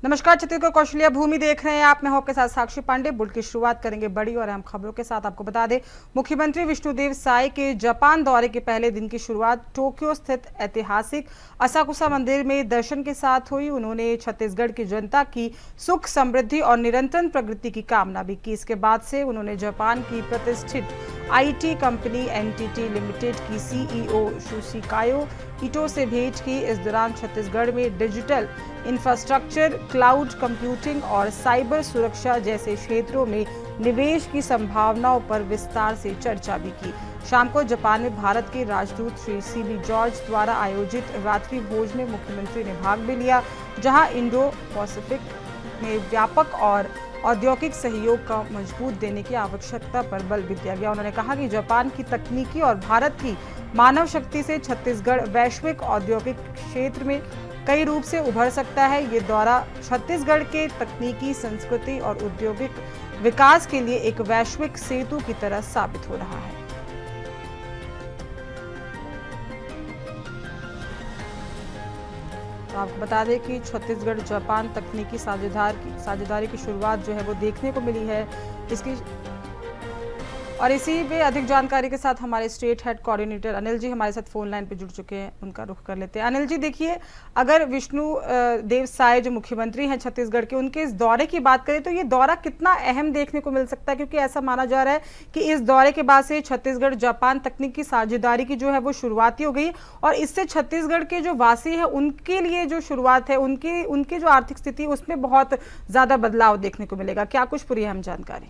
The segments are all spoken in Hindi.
नमस्कार, छत्तीसगढ़ कौशल्या भूमि देख रहे हैं आप। मैं हूं आपके साथ साक्षी पांडे। बुलेटिन की शुरुआत करेंगे बड़ी और अहम खबरों के साथ। आपको बता दें, मुख्यमंत्री विष्णुदेव साय के जापान दौरे के पहले दिन की शुरुआत टोक्यो स्थित ऐतिहासिक असाकुसा मंदिर में दर्शन के साथ हुई। उन्होंने छत्तीसगढ़ की जनता की सुख, समृद्धि और निरंतर प्रगति की कामना भी की। इसके बाद से उन्होंने जापान की प्रतिष्ठित IT कंपनी NTT लिमिटेड की CEO शुशिकायो इटो से भेंट की। इस दौरान छत्तीसगढ़ में डिजिटल इंफ्रास्ट्रक्चर, क्लाउड कंप्यूटिंग और साइबर सुरक्षा जैसे क्षेत्रों में निवेश की संभावनाओं पर विस्तार से चर्चा भी की। शाम को जापान में भारत के राजदूत श्री CB जॉर्ज द्वारा आयोजित रात्रि भोज में मुख्यमंत्री ने भाग भी लिया, जहां इंडो पैसिफिक में व्यापक और औद्योगिक सहयोग का मजबूत देने की आवश्यकता पर बल भी दिया गया। उन्होंने कहा कि जापान की तकनीकी और भारत की मानव शक्ति से छत्तीसगढ़ वैश्विक औद्योगिक क्षेत्र में कई रूप से उभर सकता है। ये दौरा छत्तीसगढ़ के तकनीकी, संस्कृति और औद्योगिक विकास के लिए एक वैश्विक सेतु की तरह साबित हो रहा है। तो आपको बता दें कि छत्तीसगढ़ जापान तकनीकी साझेदारी की शुरुआत जो है वो देखने को मिली है। इसी पे अधिक जानकारी के साथ हमारे state head coordinator Anil ji हमारे साथ फोन लाइन पे जुड़ चुके हैं। उनका रुख कर लेते हैं। अनिल जी, देखिए, अगर विष्णु देव साय जो मुख्यमंत्री हैं छत्तीसगढ़ के, उनके इस दौरे की बात करें तो ये दौरा कितना अहम देखने को मिल सकता है, क्योंकि ऐसा माना जा रहा है कि इस दौरे के बाद से छत्तीसगढ़ जापान तकनीकी साझेदारी की जो है वो शुरुआत ही हो गई और इससे छत्तीसगढ़ के जो वासी है उनके लिए जो शुरुआत है, उनकी जो आर्थिक स्थिति उसमें बहुत ज्यादा बदलाव देखने को मिलेगा। क्या कुछ पूरी अहम जानकारी?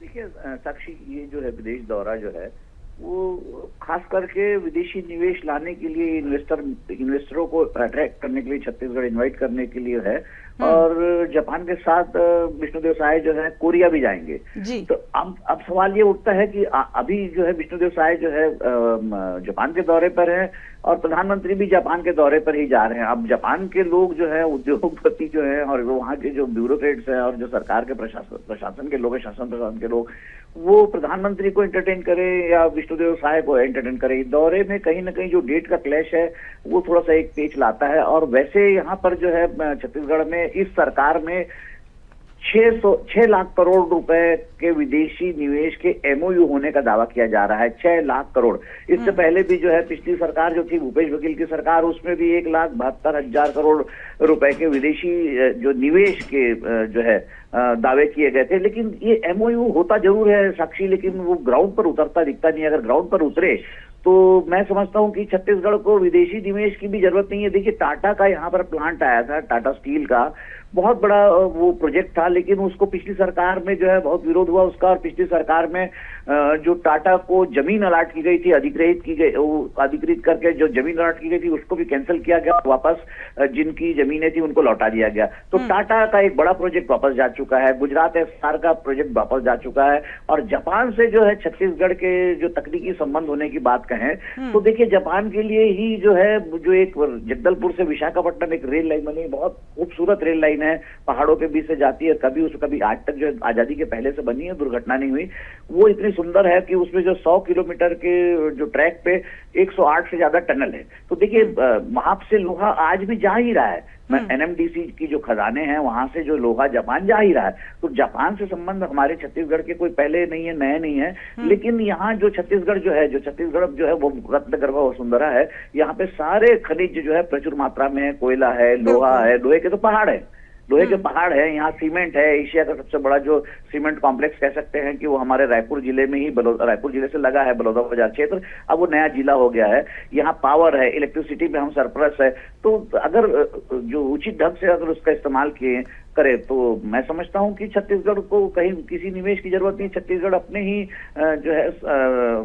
देखिए साक्षी, ये जो है विदेश दौरा जो है वो खास करके विदेशी निवेश लाने के लिए इन्वेस्टरों को अट्रैक्ट करने के लिए छत्तीसगढ़ इनवाइट करने के लिए है। और जापान के साथ विष्णुदेव साय जो है कोरिया भी जाएंगे जी। तो अब सवाल ये उठता है कि अभी जो है विष्णुदेव साय जो है जापान के दौरे पर है और प्रधानमंत्री भी जापान के दौरे पर ही जा रहे हैं। अब जापान के लोग जो है, उद्योगपति जो है और वहाँ के जो ब्यूरोक्रेट्स हैं और जो सरकार के प्रशासन के लोग हैं, शासन प्रशासन के लोग, वो प्रधानमंत्री को एंटरटेन करें या विष्णुदेव साय को एंटरटेन करें। दौरे में कहीं ना कहीं जो डेट का क्लैश है वो थोड़ा सा एक पेच लाता है। और वैसे यहाँ पर जो है छत्तीसगढ़ में इस सरकार में 6 लाख करोड़ रुपए के विदेशी निवेश के MOU होने का दावा किया जा रहा है। 6 लाख करोड़। इससे पहले भी जो है पिछली सरकार जो थी भूपेश बघेल की सरकार, उसमें भी 1,72,000 करोड़ रुपए के विदेशी जो निवेश के जो है दावे किए गए थे। लेकिन ये MOU होता जरूर है साक्षी, लेकिन वो ग्राउंड पर उतरता दिखता नहीं। अगर ग्राउंड पर उतरे तो मैं समझता हूं कि छत्तीसगढ़ को विदेशी निवेश की भी जरूरत नहीं है। देखिए, टाटा का यहाँ पर प्लांट आया था, टाटा स्टील का बहुत बड़ा वो प्रोजेक्ट था, लेकिन उसको पिछली सरकार में जो है बहुत विरोध हुआ उसका। और पिछली सरकार में जो टाटा को जमीन अलाट की गई थी, अधिकृत करके जो जमीन अलाट की गई थी उसको भी कैंसिल किया गया। वापस जिनकी जमीनें थी उनको लौटा दिया गया। तो टाटा का एक बड़ा प्रोजेक्ट वापस जा चुका है, गुजरात SR का प्रोजेक्ट वापस जा चुका है। और जापान से जो है छत्तीसगढ़ के जो तकनीकी संबंध होने की बात कहें तो देखिए, जापान के लिए ही जो है जो एक जगदलपुर से विशाखापट्टनम एक रेल लाइन बनी, बहुत खूबसूरत रेल लाइन है, पहाड़ों के बीच से जाती है। कभी आज तक जो आजादी के पहले से बनी है, दुर्घटना नहीं हुई। वो इतनी सुंदर है कि उसमें जो 100 किलोमीटर के जो ट्रैक पे 108 से ज्यादा टनल है। तो देखिए, वहां से लोहा आज भी जा ही रहा है। NMDC की जो खजाने हैं वहां से जो लोहा जापान जा ही रहा है। तो जापान से संबंध हमारे छत्तीसगढ़ के कोई पहले नहीं है, नए नहीं है। लेकिन यहाँ जो छत्तीसगढ़ जो है वो रत्न गर्भ वसुंधरा है। यहाँ पे सारे खनिज जो है प्रचुर मात्रा में है, कोयला है, लोहा है, लोहे के तो पहाड़ है, लोहे के पहाड़ है। यहाँ सीमेंट है, एशिया का सबसे बड़ा जो सीमेंट कॉम्प्लेक्स कह सकते हैं कि वो हमारे रायपुर जिले में ही, रायपुर जिले से लगा है बलौदा बाजार क्षेत्र। अब वो नया जिला हो गया है। यहाँ पावर है, इलेक्ट्रिसिटी में हम सरप्लस है। तो अगर जो उचित ढंग से अगर उसका इस्तेमाल करे तो मैं समझता हूं कि छत्तीसगढ़ को कहीं किसी निवेश की जरूरत नहीं। छत्तीसगढ़ अपने ही जो है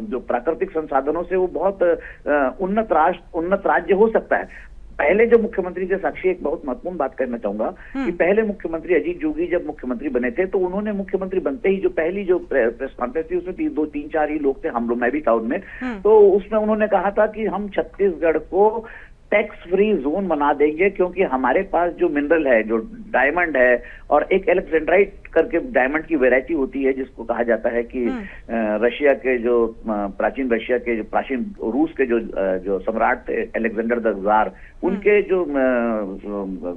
जो प्राकृतिक संसाधनों से वो बहुत उन्नत राज्य हो सकता है। पहले जो मुख्यमंत्री के साक्षी एक बहुत महत्वपूर्ण बात करना चाहूंगा कि पहले मुख्यमंत्री अजीत जोगी जब मुख्यमंत्री बने थे तो उन्होंने मुख्यमंत्री बनते ही जो पहली जो प्रेस कॉन्फ्रेंस थी उसमें 2-3-4 ही लोग थे, हम लोग, मैं भी था उनमें। तो उसमें उन्होंने कहा था कि हम छत्तीसगढ़ को टैक्स फ्री जोन बना देंगे, क्योंकि हमारे पास जो मिनरल है, जो डायमंड है, और एक एलेक्जेंड्राइट करके डायमंड की वैरायटी होती है, जिसको कहा जाता है कि रशिया के जो प्राचीन रशिया के जो प्राचीन रूस के जो सम्राट थे अलेक्जेंडर द जार, उनके जो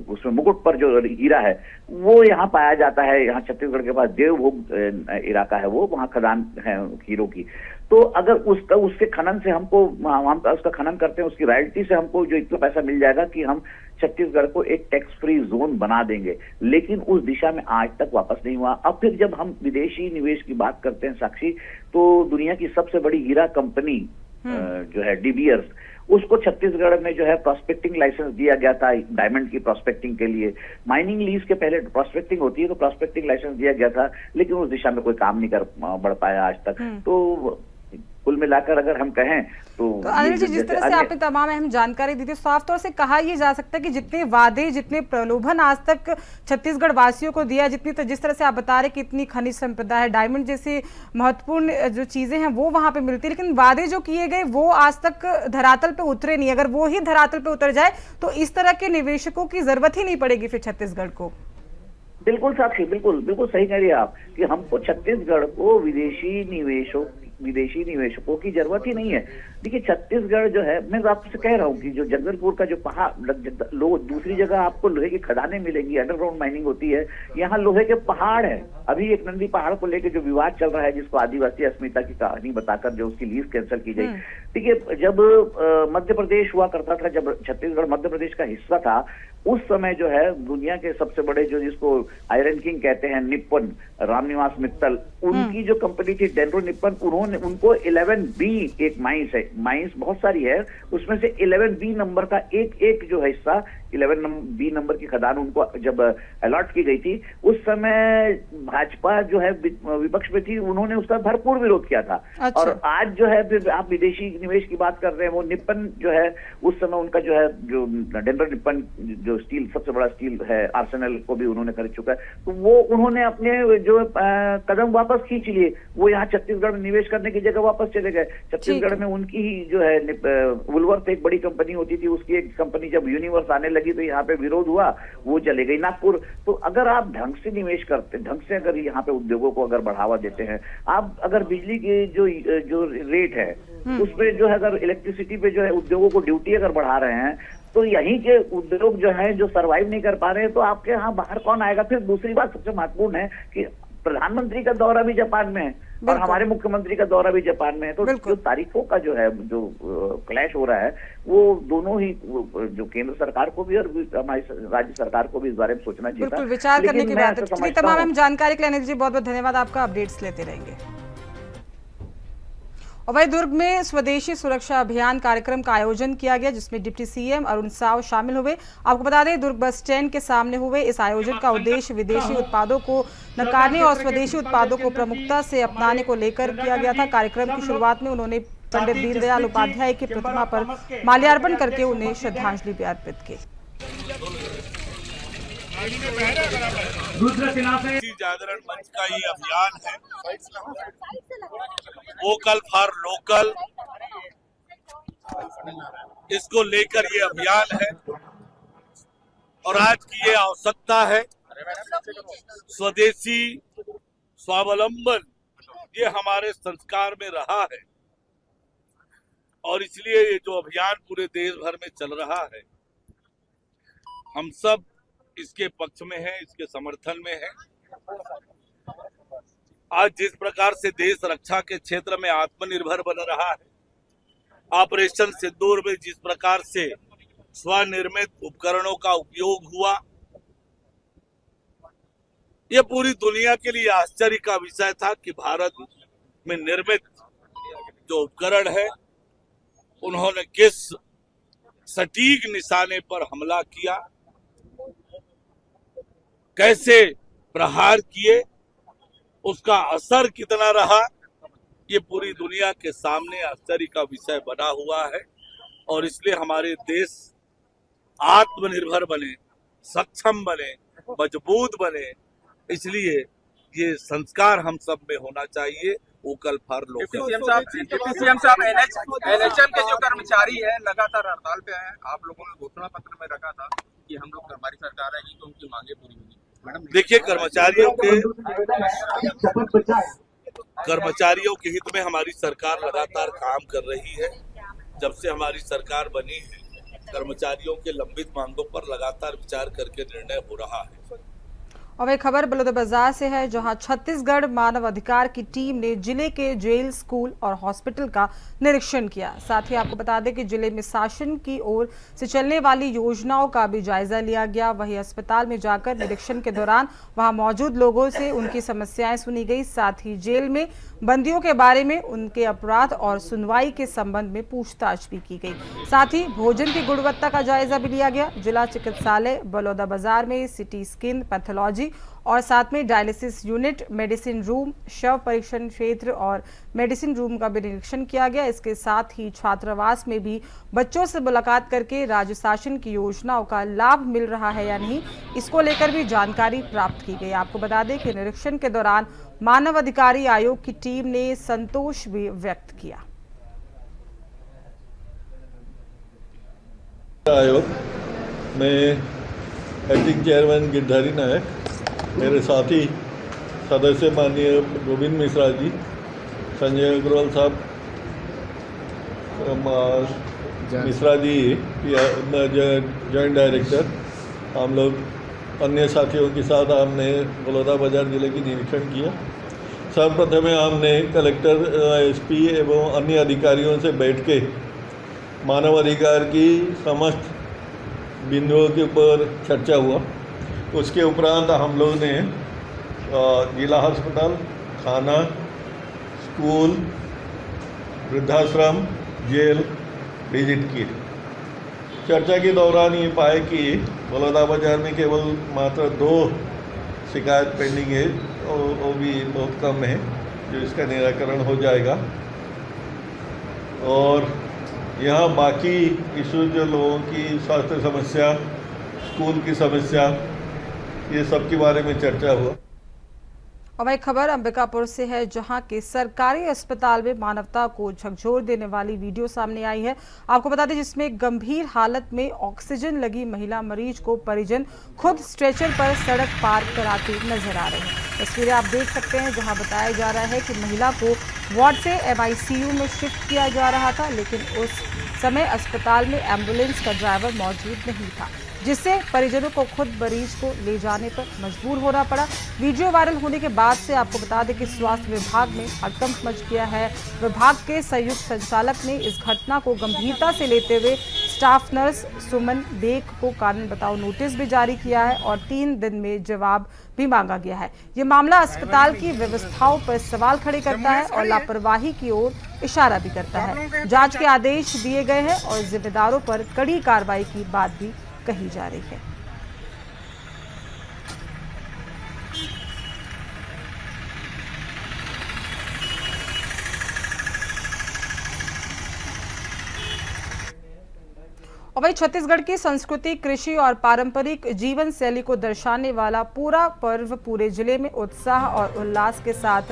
उसमें मुकुट पर जो हीरा है वो यहाँ पाया जाता है। यहाँ छत्तीसगढ़ के पास देवभोग इलाका है, वो वहाँ खदान है हीरो की। तो अगर उसके खनन से हमको, हम उसका खनन करते हैं, उसकी रॉयल्टी से हमको जो इतना पैसा मिल जाएगा कि हम छत्तीसगढ़ को एक टैक्स फ्री जोन बना देंगे। लेकिन उस दिशा में आज तक वापस नहीं हुआ। अब फिर जब हम विदेशी निवेश की बात करते हैं साक्षी, तो दुनिया की सबसे बड़ी हीरा कंपनी जो है डी बीयर्स, उसको छत्तीसगढ़ में जो है प्रॉस्पेक्टिंग लाइसेंस दिया गया था डायमंड की प्रॉस्पेक्टिंग के लिए। माइनिंग लीज के पहले प्रॉस्पेक्टिंग होती है, तो प्रॉस्पेक्टिंग लाइसेंस दिया गया था, लेकिन उस दिशा में कोई काम नहीं कर बढ़ पाया आज तक। तो कुल मिलाकर अगर हम कहें तो अनिल जी, जिस तरह से आपने तमाम अहम जानकारी दी थी, साफ तौर से कहा यह जा सकता है कि जितने वादे, जितने प्रलोभन आज तक छत्तीसगढ़ वासियों को दिया, जिस तरह से आप बता रहे कि इतनी खनिज संपदा है, डायमंड जैसी महत्वपूर्ण जो चीजें हैं वो वहां पे मिलती है, लेकिन वादे जो किए गए वो आज तक धरातल पे उतरे नहीं। अगर वो ही धरातल पे उतर जाए तो इस तरह के निवेशकों की जरूरत ही नहीं पड़ेगी फिर छत्तीसगढ़ को। बिल्कुल साक्षी, बिल्कुल बिल्कुल सही कह रही है आप कि हमको छत्तीसगढ़ को विदेशी निवेशकों की जरूरत ही नहीं है। देखिए छत्तीसगढ़ जो है, मैं आपसे कह रहा हूँ कि जो जगदलपुर का जो पहाड़, दूसरी जगह आपको लोहे की खदानें मिलेंगी, अंडरग्राउंड माइनिंग होती है, यहाँ लोहे के पहाड़ है। अभी एक नंदी पहाड़ को लेकर जो विवाद चल रहा है, जिसको आदिवासी अस्मिता की कहानी बताकर जो उसकी लीज कैंसिल की गई। ठीक है, जब मध्य प्रदेश हुआ करता था, जब छत्तीसगढ़ मध्य प्रदेश का हिस्सा था, उस समय जो है दुनिया के सबसे बड़े जो जिसको आयरन किंग कहते हैं, निप्पन, रामनिवास मित्तल, उनकी जो कंपनी थी डेनरो निप्पन, उनको 11B एक माइंस है, माइंस बहुत सारी है, उसमें से 11B नंबर का एक जो है हिस्सा, 11B नंबर की खदान उनको जब अलॉट की गई थी, उस समय भाजपा जो है विपक्ष में थी, उन्होंने उसका भरपूर विरोध किया था। अच्छा। और आज जो है फिर आप विदेशी निवेश की बात कर रहे हैं, वो निप्पन जो है उस समय उनका जो है जो डेनरो निप्पन जो स्टील सबसे बड़ा स्टील है, आर्सेनल को भी उन्होंने खरीद चुका है, तो वो उन्होंने अपने जो कदम वापस खींच लिए, वो यहाँ छत्तीसगढ़ में निवेश करने की जगह वापस चले गए। छत्तीसगढ़ में उनकी ही जो है वुलवर्थ एक बड़ी कंपनी होती थी, उसकी एक कंपनी जब यूनिवर्स आने लगी तो यहाँ पे विरोध हुआ, वो चले गई नागपुर। तो अगर आप ढंग से निवेश करते, ढंग से अगर यहाँ पे उद्योगों को अगर बढ़ावा देते हैं, आप अगर बिजली की जो रेट है उसमें जो है, अगर इलेक्ट्रिसिटी पे जो है उद्योगों को ड्यूटी अगर बढ़ा रहे हैं, तो यहीं के उद्योग जो है जो सर्वाइव नहीं कर पा रहे हैं, तो आपके यहाँ बाहर कौन आएगा। फिर दूसरी बात सबसे महत्वपूर्ण है कि प्रधानमंत्री का दौरा भी जापान में है और हमारे मुख्यमंत्री का दौरा भी जापान में है, तो जो तारीखों का जो है जो क्लैश हो रहा है, वो दोनों ही जो केंद्र सरकार को भी और हमारी राज्य सरकार को भी इस बारे में सोचना चाहिए। बिल्कुल विचार करने की बात है। तमाम जानकारी के लिए अनिल जी बहुत बहुत धन्यवाद, आपका अपडेट्स लेते रहेंगे। और वहीं दुर्ग में स्वदेशी सुरक्षा अभियान कार्यक्रम का आयोजन किया गया, जिसमें डिप्टी सीएम अरुण साव शामिल हुए। आपको बता दें, दुर्ग बस स्टैंड के सामने हुए इस आयोजन का उद्देश्य विदेशी उत्पादों को नकारने और स्वदेशी उत्पादों को प्रमुखता से अपनाने को लेकर किया गया था। कार्यक्रम की शुरुआत में उन्होंने पंडित दीनदयाल उपाध्याय की प्रतिमा पर माल्यार्पण करके उन्हें श्रद्धांजलि भी अर्पित की। जागरण मंच का ये अभियान है, वोकल फॉर लोकल, इसको लेकर ये अभियान है। और आज की ये आवश्यकता है, स्वदेशी स्वावलंबन ये हमारे संस्कार में रहा है, और इसलिए ये जो अभियान पूरे देश भर में चल रहा है, हम सब इसके पक्ष में है, इसके समर्थन में है। आज जिस प्रकार से देश रक्षा के क्षेत्र में आत्मनिर्भर बन रहा है, ऑपरेशन सिंदूर में जिस प्रकार से स्वनिर्मित उपकरणों का उपयोग हुआ, यह पूरी दुनिया के लिए आश्चर्य का विषय था कि भारत में निर्मित जो उपकरण है, उन्होंने किस सटीक निशाने पर हमला किया, कैसे प्रहार किए, उसका असर कितना रहा, ये पूरी दुनिया के सामने आश्चर्य का विषय बना हुआ है। और इसलिए हमारे देश आत्मनिर्भर बने, सक्षम बने, मजबूत बने, इसलिए ये संस्कार हम सब में होना चाहिए। Vocal for local. Deputy CM साहब एनएचएम के जो कर्मचारी हैं लगातार हड़ताल पे हैं, आप लोगों ने घोषणा पत्र में रखा था कि हम लोग हमारी सरकार आएगी तो उनकी मांगे पूरी होगी। मैडम देखिए, कर्मचारियों के हित में हमारी सरकार लगातार काम कर रही है। जब से हमारी सरकार बनी है, कर्मचारियों के लंबित मांगों पर लगातार विचार करके निर्णय हो रहा है। और एक खबर बलौदाबाजार से है, जहां छत्तीसगढ़ मानव अधिकार की टीम ने जिले के जेल, स्कूल और हॉस्पिटल का निरीक्षण किया। साथ ही आपको बता दें कि जिले में शासन की ओर से चलने वाली योजनाओं का भी जायजा लिया गया। वहीं अस्पताल में जाकर निरीक्षण के दौरान वहां मौजूद लोगों से उनकी समस्याएं सुनी गई। साथ ही जेल में बंदियों के बारे में उनके अपराध और सुनवाई के संबंध में पूछताछ भी की गई। साथ ही भोजन की गुणवत्ता का जायजा भी लिया गया। जिला चिकित्सालय बलौदाबाजार में सिटी स्किन, पैथोलॉजी और साथ में डायलिसिस यूनिट, मेडिसिन रूम, शव परीक्षण क्षेत्र और मेडिसिन रूम का भी निरीक्षण किया गया। इसके साथ ही छात्रावास में भी बच्चों से मुलाकात करके राज्य शासन की योजनाओं का लाभ मिल रहा है या नहीं, इसको लेकर भी जानकारी प्राप्त की गई। आपको बता दें कि निरीक्षण के दौरान मानव अधिकारी आयोग की टीम ने संतोष भी व्यक्त किया। आयोग में एक्टिंग चेयरमैन गिरधारी नायक, मेरे साथी सदस्य माननीय गोविंद मिश्रा जी, संजय अग्रवाल साहब, मिश्रा जी जॉइंट डायरेक्टर, हम लोग अन्य साथियों के साथ हमने बलौदाबाजार जिले की निरीक्षण किया। सर्वप्रथम हमने कलेक्टर, एसपी एवं अन्य अधिकारियों से बैठ के मानव अधिकार की समस्त बिंदुओं के ऊपर चर्चा हुआ। उसके उपरांत हम लोग ने जिला अस्पताल, थाना, स्कूल, वृद्धाश्रम, जेल विजिट किए। चर्चा के दौरान ये पाए कि बलौदाबाजार में केवल मात्र 2 शिकायत पेंडिंग है, वो भी बहुत कम है, जो इसका निराकरण हो जाएगा। और यहाँ बाकी इशू जो लोगों की स्वास्थ्य समस्या, स्कूल की समस्या, ये सब के बारे में चर्चा हुआ। और एक खबर अंबिकापुर से है, जहां के सरकारी अस्पताल में मानवता को झकझोर देने वाली वीडियो सामने आई है। आपको बता दें, जिसमें गंभीर हालत में ऑक्सीजन लगी महिला मरीज को परिजन खुद स्ट्रेचर पर सड़क पार कराते नजर आ रहे हैं। तस्वीरें आप देख सकते हैं, जहां बताया जा रहा है कि महिला को वार्ड से MICU में शिफ्ट किया जा रहा था, लेकिन उस समय अस्पताल में एम्बुलेंस का ड्राइवर मौजूद नहीं था, जिससे परिजनों को खुद मरीज को ले जाने पर मजबूर होना पड़ा। वीडियो वायरल होने के बाद से आपको बता दें कि स्वास्थ्य विभाग में हड़कंप मच गया है। विभाग के संयुक्त संचालक ने इस घटना को गंभीरता से लेते हुए स्टाफ नर्स सुमन बेग को कारण बताओ नोटिस भी जारी किया है और 3 दिन में जवाब भी मांगा गया है। ये मामला अस्पताल की व्यवस्थाओं पर सवाल खड़े करता है और लापरवाही की ओर इशारा भी करता है। जांच के आदेश दिए गए हैं और जिम्मेदारों पर कड़ी कार्रवाई की बात भी कही जा रही है। और वही छत्तीसगढ़ की संस्कृति, कृषि और पारंपरिक जीवन शैली को दर्शाने वाला पूरा पर्व पूरे जिले में उत्साह और उल्लास के साथ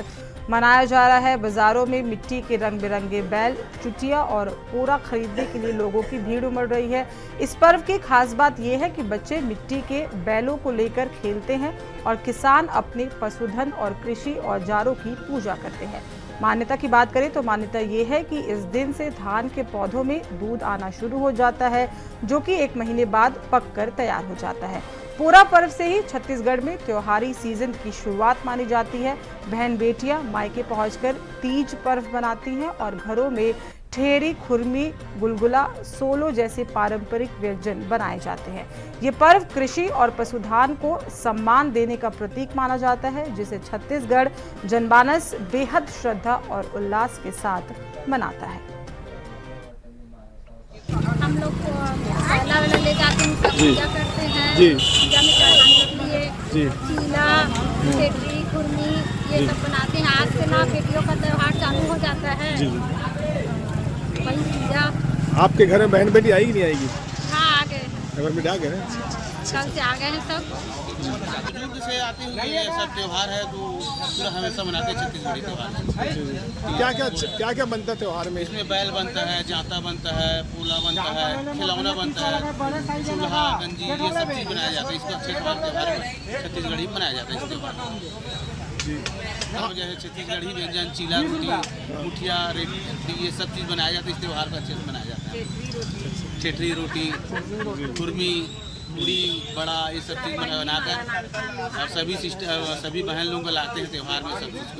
मनाया जा रहा है। बाजारों में मिट्टी के रंग बिरंगे बैल, चुटिया और पूरा खरीदने के लिए लोगों की भीड़ उमड़ रही है। इस पर्व की खास बात यह है कि बच्चे मिट्टी के बैलों को लेकर खेलते हैं और किसान अपने पशुधन और कृषि औजारों की पूजा करते हैं। मान्यता की बात करें तो मान्यता ये है कि इस दिन से धान के पौधों में दूध आना शुरू हो जाता है, जो कि 1 महीने बाद पककर तैयार हो जाता है। पूरा पर्व से ही छत्तीसगढ़ में त्योहारी सीजन की शुरुआत मानी जाती है। बहन बेटियां मायके पहुंचकर तीज पर्व मनाती हैं और घरों में ठेरी, खुरमी, गुलगुला, सोलो जैसे पारंपरिक व्यंजन बनाए जाते हैं। ये पर्व कृषि और पशुधन को सम्मान देने का प्रतीक माना जाता है, जिसे छत्तीसगढ़ जनमानस बेहद श्रद्धा और उल्लास के साथ मनाता है। हम लोग को वाला ले जाते हैं, पूजा करते हैं, पूजा में चढ़ाने के लिए चीला, ठेठी, खुरमी ये सब बनाते हैं। आज से ना बेटियों का त्योहार चालू हो जाता है। वही पूजा। आपके घर में बहन बेटी आएगी नहीं आएगी? हाँ, आ गए। घर में आ गए ना। कल से आ गए हैं सब। बुजुर्ग से आती हुई ये सब त्योहार है जो पूरा हमेशा मनाते हैं छत्तीसगढ़ी त्योहार। क्या क्या बनता है त्योहार में? इसमें बैल बनता है, जाता बनता है, पूला बनता है, खिलौना बनता है, चूल्हा गंजी, ये सब चीज़ बनाया जाता है। इसको अच्छे त्योहार में छत्तीसगढ़ी मनाया जाता है इस त्योहार में। जैसे छत्तीसगढ़ी व्यंजन, चीला रोटी, मुठिया रेटी, ये सब चीज़ बनाया जाता है इस त्योहार का, अच्छे से मनाया जाता है। चेटरी रोटी, खुरमी, पूड़ी, बड़ा, ये सब चीज़ बनाकर और सभी बहन लोगों को लाते हैं त्योहार में सब चीज़ को।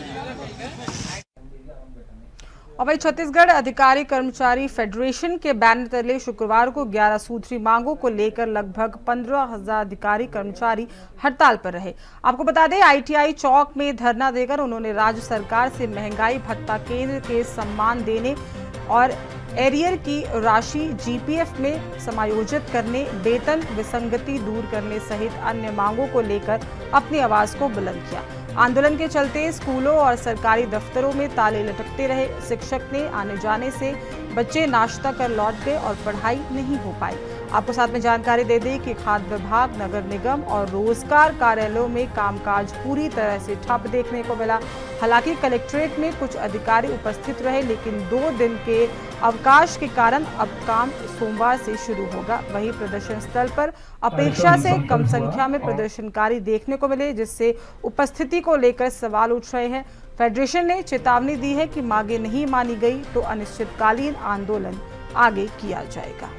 और वही छत्तीसगढ़ अधिकारी कर्मचारी फेडरेशन के बैनर तले शुक्रवार को 11 सूत्री मांगों को लेकर लगभग 15,000 अधिकारी कर्मचारी हड़ताल पर रहे। आपको बता दें, ITI चौक में धरना देकर उन्होंने राज्य सरकार से महंगाई भत्ता केंद्र के सम्मान देने और एरियर की राशि GPF में समायोजित करने, वेतन विसंगति दूर करने सहित अन्य मांगों को लेकर अपनी आवाज को बुलंद किया। आंदोलन के चलते स्कूलों और सरकारी दफ्तरों में ताले लटकते रहे। शिक्षक ने आने जाने से बच्चे नाश्ता कर लौट गए और पढ़ाई नहीं हो पाई। आपको साथ में जानकारी दे दें कि खाद्य विभाग, नगर निगम और रोजगार कार्यालयों में कामकाज पूरी तरह से ठप देखने को मिला। हालांकि कलेक्ट्रेट में कुछ अधिकारी उपस्थित रहे, लेकिन 2 दिन के अवकाश के कारण अब काम सोमवार से शुरू होगा। वहीं प्रदर्शन स्थल पर अपेक्षा से कम संख्या में प्रदर्शनकारी देखने को मिले, जिससे उपस्थिति को लेकर सवाल उठ रहे हैं। फेडरेशन ने चेतावनी दी है कि मांगे नहीं मानी गई तो अनिश्चितकालीन आंदोलन आगे किया जाएगा।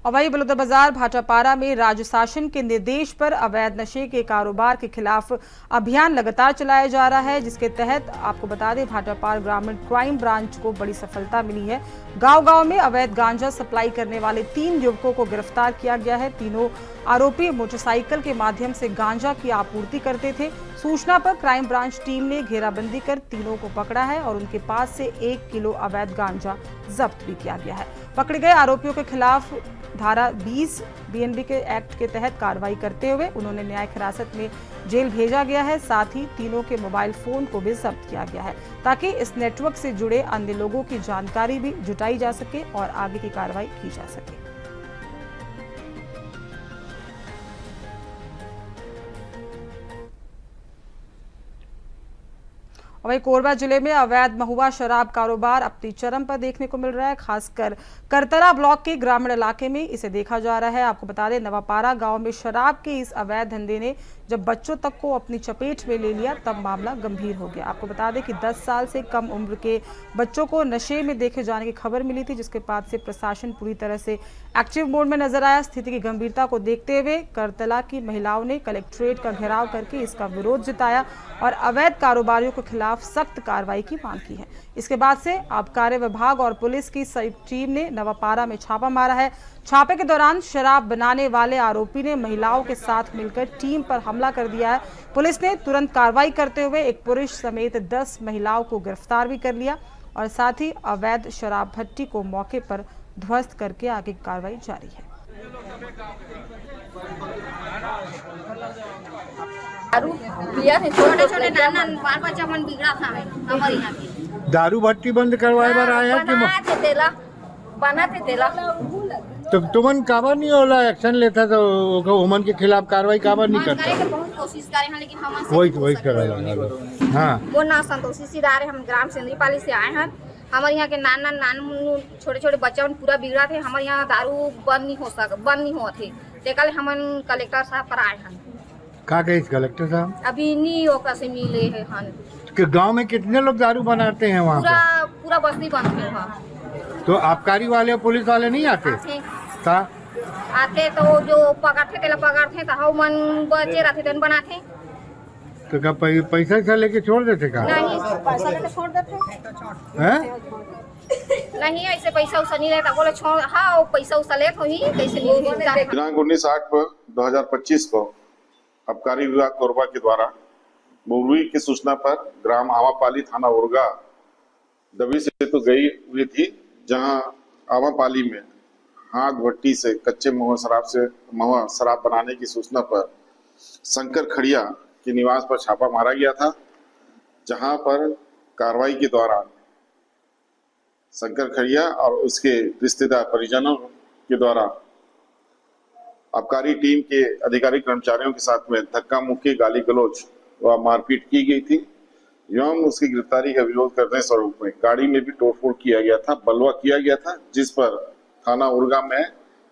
और वहीं बलौदाबाजार भाटापारा में राज्य शासन के निर्देश पर अवैध नशे के कारोबार के खिलाफ अभियान लगातार चलाया जा रहा है, जिसके तहत आपको बता दें भाटापारा ग्रामीण क्राइम ब्रांच को बड़ी सफलता मिली है। गांव-गांव में अवैध गांजा सप्लाई करने वाले 3 युवकों को गिरफ्तार किया गया है। तीनों आरोपी मोटरसाइकिल के माध्यम से गांजा की आपूर्ति करते थे। सूचना पर क्राइम ब्रांच टीम ने घेराबंदी कर तीनों को पकड़ा है और उनके पास से 1 किलो अवैध गांजा जब्त भी किया गया है। पकड़े गए आरोपियों के खिलाफ धारा 20 BNB के एक्ट के तहत कार्रवाई करते हुए उन्होंने न्यायिक हिरासत में जेल भेजा गया है। साथ ही तीनों के मोबाइल फोन को भी जब्त किया गया है, ताकि इस नेटवर्क से जुड़े अन्य लोगों की जानकारी भी जुटाई जा सके और आगे की कार्रवाई की जा सके। वहीं कोरबा जिले में अवैध महुआ शराब कारोबार अपनी चरम पर देखने को मिल रहा है। खासकर करतला ब्लॉक के ग्रामीण इलाके में इसे देखा जा रहा है। आपको बता दें, नवापारा गांव में शराब के इस अवैध धंधे ने जब बच्चों तक को अपनी चपेट में ले लिया, तब मामला गंभीर हो गया। आपको बता दें कि 10 साल से कम उम्र के बच्चों को नशे में देखे जाने की खबर मिली थी, जिसके बाद से प्रशासन पूरी तरह से एक्टिव मोड में नजर आया। स्थिति की गंभीरता को देखते हुए करतला की महिलाओं ने कलेक्ट्रेट का घेराव करके इसका विरोध जताया और अवैध कारोबारियों के खिलाफ सख्त कार्रवाई की मांग की है। इसके बाद से आबकारी विभाग और पुलिस की संयुक्त टीम ने नवापारा में छापा मारा है। छापे के दौरान शराब बनाने वाले आरोपी ने महिलाओं के साथ मिलकर टीम पर हमला कर दिया है। पुलिस ने तुरंत कार्रवाई करते हुए एक पुरुष समेत 10 महिलाओं को गिरफ्तार भी कर लिया और साथ ही अवैध शराब भट्टी को मौके पर ध्वस्त करके आगे की कार्रवाई जारी है। छोटे-छोटे नान बाल बच्चा मन बिगड़ा था हमारे यहाँ पे। दारू भट्टी बंद करवाए बार आया कि बनाते तेला तो तुमन काबर नहीं होला एक्शन लेता तो उमन के खिलाफ कार्रवाई काबर नहीं करता? करे के बहुत कोशिश करे हैं, लेकिन हम वही कर हाँ वो ना संतोषी सिदारे। हम ग्राम सेंद्रीपाली से आए हैं। हमारे यहाँ के नान छोटे-छोटे बच्चा पूरा बिगड़ा थे। हमारे यहाँ दारू बंद नहीं हो थे। तेकल हमन कलेक्टर साहब पर आए हैं। का इस कलेक्टर साहब अभी नहीं ओकरा से मिले हैं हन। कि गांव में कितने लोग दारू बनाते हैं वहाँ पे? पूरा बस्ती बंद है वहाँ। तो आबकारी वाले पुलिस वाले नहीं आते? आते तो जो पकड़ते तो हम मन बचे रहते थे बनाते। तो क्या पैसा लेके छोड़ देते का? नहीं, पैसा लेके छोड़ देते हैं? नहीं, ऐसे पैसा उसा नहीं लेता। बोले छोड़, हाँ पैसा उसा लेते हो ही, कैसे नहीं लेता। दिनांक 19/8/2025 को आबकारी विभाग कोरबा के द्वारा मुरवी की सूचना पर ग्राम आवापाली थाना उर्गा दबी से तो गई हुई थी, जहां आवापाली में हाथ भट्टी से कच्चे महुआ शराब बनाने की सूचना पर शंकर खड़िया के निवास पर छापा मारा गया था, जहां पर कार्रवाई के दौरान शंकर खड़िया और उसके रिश्तेदार परिजनों के द्वारा आबकारी टीम के अधिकारी कर्मचारियों के साथ में धक्का मुक्की, गाली गलौज व मारपीट की गई थी एवं उसकी गिरफ्तारी का विरोध करने स्वरूप में गाड़ी में भी तोड़फोड़ किया गया था, बलवा किया गया था, जिस पर थाना उरगा में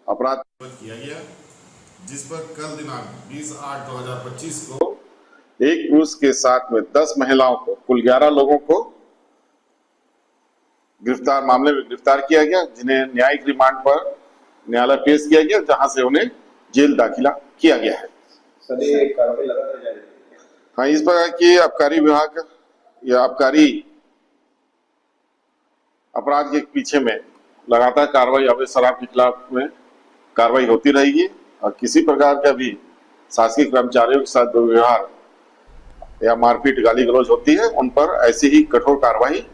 अपराध किया गया, जिस पर कल दिनांक 20/8/2025 को एक पुरुष के साथ में 10 महिलाओं को, कुल 11 लोगों को मामले में गिरफ्तार किया गया, जिन्हें न्यायिक रिमांड पर न्यायालय पेश किया गया, जहां से उन्हें जेल दाखिला किया गया है। हाँ, इस प्रकार की आबकारी विभाग या आबकारी अपराध के पीछे में लगातार कार्रवाई अवैध शराब के खिलाफ में कार्रवाई होती रहेगी और किसी प्रकार का भी शासकीय कर्मचारियों के साथ दुर्व्यवहार या मारपीट, गाली गलौज होती है, उन पर ऐसी ही कठोर कार्रवाई।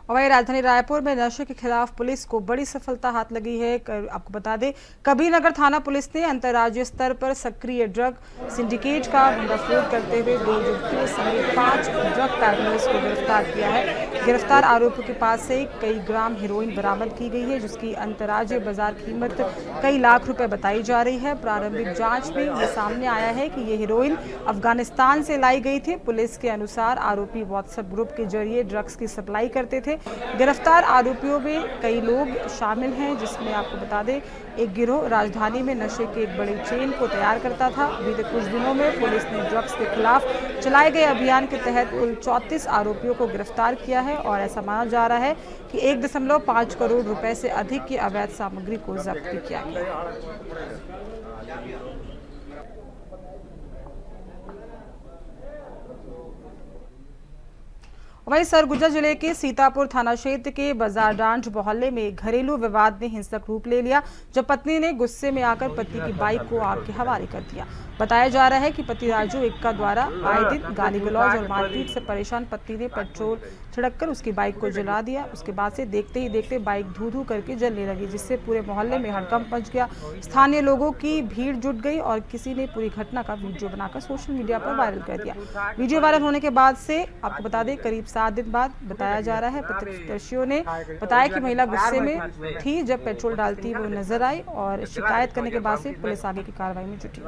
और वहीं राजधानी रायपुर में नशे के खिलाफ पुलिस को बड़ी सफलता हाथ लगी है। आपको बता दें, कबीरनगर थाना पुलिस ने अंतर्राज्यीय स्तर पर सक्रिय ड्रग सिंडिकेट का भंडाफोड़ करते हुए 2 युवतियों समेत 5 ड्रग पैडलर्स को गिरफ्तार किया है। गिरफ्तार आरोपियों के पास से कई ग्राम हेरोइन बरामद की गई है, जिसकी अंतर्राज्यीय बाजार कीमत कई लाख रुपए बताई जा रही है। प्रारंभिक जांच में ये सामने आया है कि ये हेरोइन अफगानिस्तान से लाई गई थी। पुलिस के अनुसार आरोपी व्हाट्सएप ग्रुप के जरिए ड्रग्स की सप्लाई करते थे। गिरफ्तार आरोपियों में कई लोग शामिल हैं, जिसमें आपको बता दें एक गिरोह राजधानी में नशे के एक बड़े चेन को तैयार करता था। बीते कुछ दिनों में पुलिस ने ड्रग्स के खिलाफ चलाए गए अभियान के तहत कुल 34 आरोपियों को गिरफ्तार किया है और ऐसा माना जा रहा है कि 1.5 करोड़ रुपए से अधिक की अवैध सामग्री को जब्त भी किया गया। वहीं सरगुजा जिले के सीतापुर थाना क्षेत्र के बाजार डांड मोहल्ले में घरेलू विवाद ने हिंसक रूप ले लिया, जब पत्नी ने गुस्से में आकर पति की बाइक को आग के हवाले कर दिया। बताया जा रहा है कि पति राजू इक्का द्वारा आए दिन गाली गलौज और मारपीट से परेशान पत्नी ने पेट्रोल छिड़ककर उसकी बाइक को जला दिया। उसके बाद से देखते ही देखते बाइक धू धू करके जलने लगी, जिससे पूरे मोहल्ले में हड़कंप मच गया। स्थानीय लोगों की भीड़ जुट गई और किसी ने पूरी घटना का वीडियो बनाकर सोशल मीडिया पर वायरल कर दिया। वीडियो वायरल होने के बाद से आपको बता दें करीब 7 दिन बाद बताया जा रहा है प्रत्यक्षदर्शियों ने बताया कि महिला गुस्से में थी जब पेट्रोल डालती वो नजर आई और शिकायत करने के बाद से पुलिस आगे की कार्रवाई में जुटी।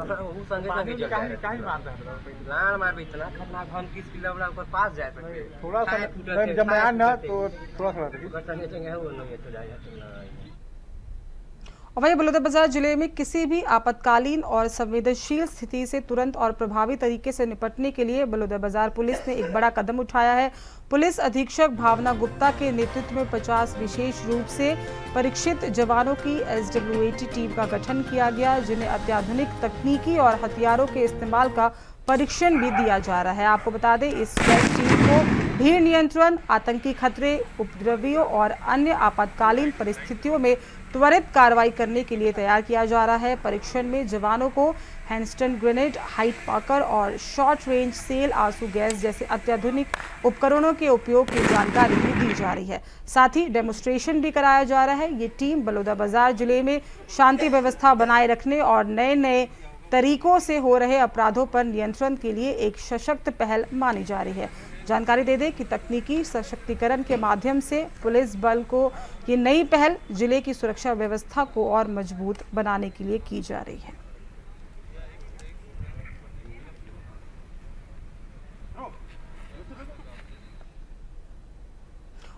और वहीं बलौदाबाजार जिले में किसी भी आपातकालीन और संवेदनशील स्थिति से तुरंत और प्रभावी तरीके से निपटने के लिए बलौदाबाजार पुलिस ने एक बड़ा कदम उठाया है। पुलिस अधीक्षक भावना गुप्ता के नेतृत्व में 50 विशेष रूप से परीक्षित जवानों की SWAT टीम का गठन किया गया, जिन्हें अत्याधुनिक तकनीकी और हथियारों के इस्तेमाल का परीक्षण भी दिया जा रहा है। आपको बता दें इस टीम को भीड़ नियंत्रण, आतंकी खतरे, उपद्रवियों और अन्य आपातकालीन परिस्थितियों में त्वरित कार्रवाई करने के लिए तैयार किया जा रहा है। परीक्षण में जवानों को हैंडस्टन ग्रेनेड, हाइट पाकर और शॉर्ट रेंज सेल आंसू गैस जैसे अत्याधुनिक उपकरणों के उपयोग की जानकारी भी दी जा रही है। साथ ही डेमोन्स्ट्रेशन भी कराया जा रहा है। ये टीम बलौदाबाजार जिले में शांति व्यवस्था बनाए रखने और नए नए तरीकों से हो रहे अपराधों पर नियंत्रण के लिए एक सशक्त पहल मानी जा रही है। जानकारी दे दें कि तकनीकी सशक्तिकरण के माध्यम से पुलिस बल को ये नई पहल जिले की सुरक्षा व्यवस्था को और मजबूत बनाने के लिए की जा रही है।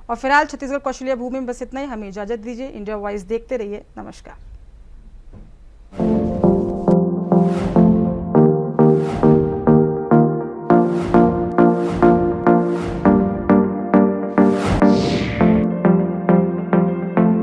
और फिलहाल छत्तीसगढ़ कौशल्या भूमि में बस इतना ही। हमें इजाजत दीजिए। इंडिया वॉइस देखते रहिए। नमस्कार।